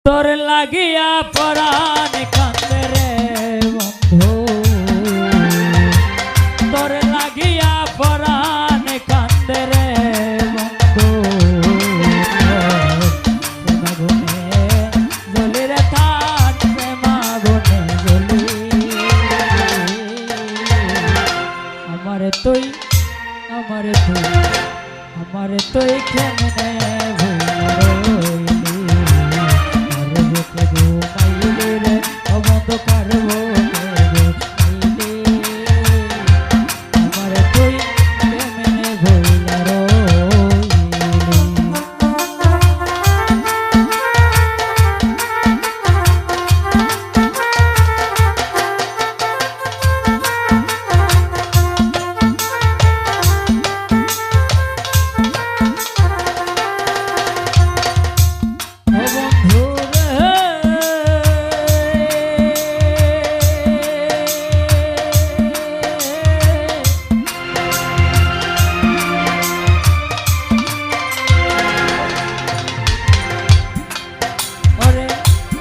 তোর লাগিয়া পরাণ কান্দে রে বন্ধু, তোর লাগিয়া পরাণ কান্দে রে বন্ধু। প্রেমাগুনে জ্বলি রে থাক, প্রেমাগুনে জ্বলি। আমারে তুই আমারে তুই আমারে তুই কেমনে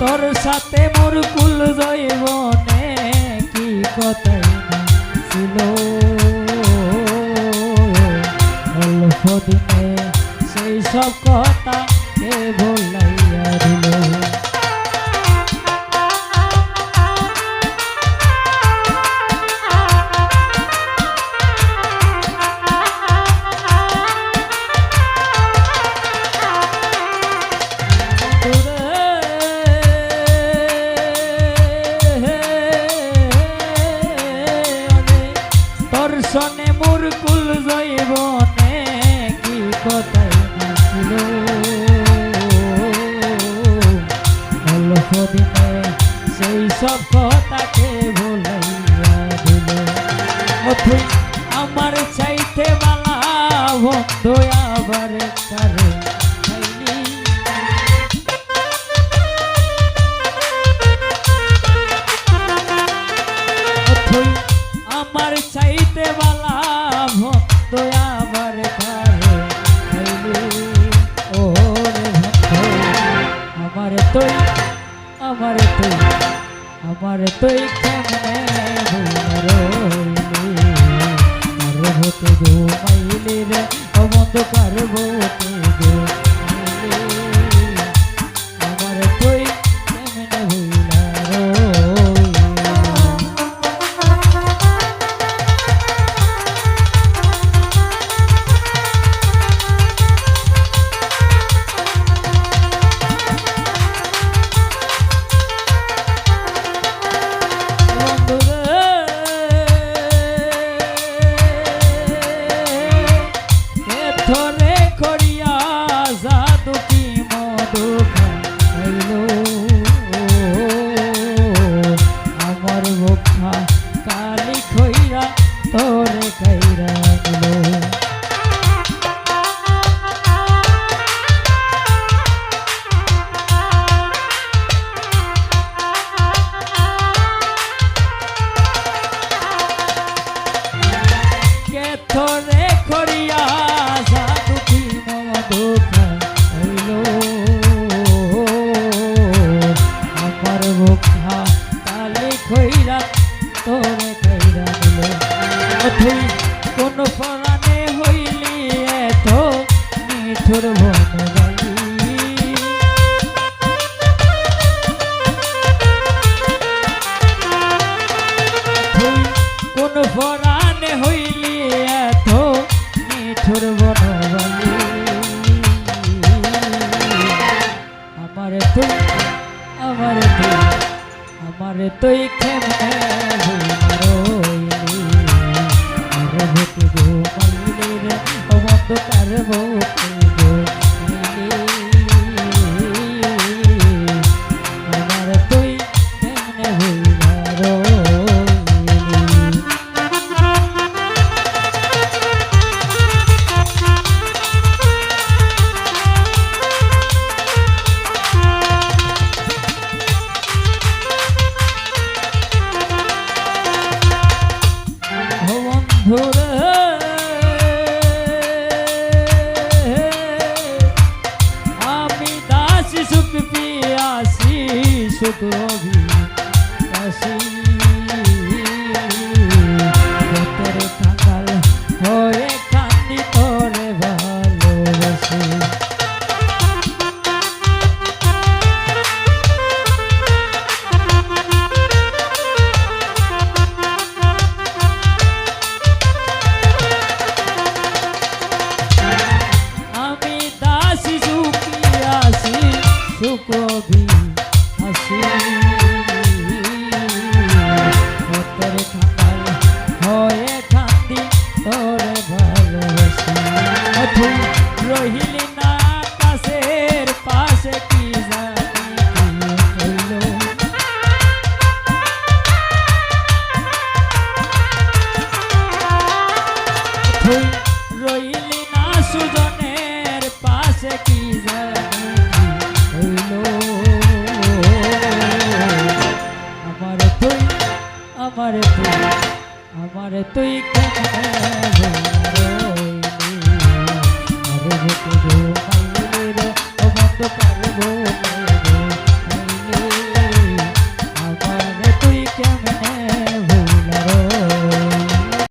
তোর সাথে মোর কুল জৈবনে কি কথাই না ছিল, অল্প দিনে সেই সব কথা কে বলাইয়া দিল। দর্শনে মোর কুল জৈবনে কি কথাই না ছিল, অল্প দিনে সেই সব কথাকে বলাইয়া দিল। তুই আমার চাইতে বালা বন্ধু আবার কারে খাইনি, তুই আমার চাইতে বালা ভক্ত আবার কারে খাইলি। ও রে ভক্ত আমারে তুই আমারে তুই আমারে তুই কেমনে রইলি, কার ভোতে ঘুমাইলি রে ও বন্ধু, কার ভোতে ঘুমাইলি, আমারে তুই কেমনে ভুলা রইলি। ধরে করিয়া জাদু কি মধু খাইল, আমার বুকটা কালি খইরা তোরে খাইরা দিল। কে ধরে করিয়া জাদু কি মধু খাইল, আমার বুকটা কালি খইরা তোরে খাইরা দিল। তুই কোন পরাণে হইলি এত মিঠুর বনবালি, তুই কোন পরাণে হইলি এত মিঠুর বনবালি। আমারে তুই আমারে তুই আমারে তুই কেমনে রইলি, কার ভোতে ঘুমাইলি রে ও বন্ধু, কার ভোতে ঘুমাইলি, আমারে তুই কেমনে ভুলা রইলি। বন্ধুরে সুখ রবি কাশি তোরে কাঙ্গাল হয়ে কান্দি তোরে ভালোবাসি আমি দাসী সুখী আসি সুখ রবি আসি তোরে কাঙ্গাল হয়ে কান্দি তোরে ভালোবাসি তুই রহিলি না আকাশের পাশে কি জানি কি হইল তুই রহিলি না সুজনের পাশে কি জানি কি হইল আমারে তুই কেমনে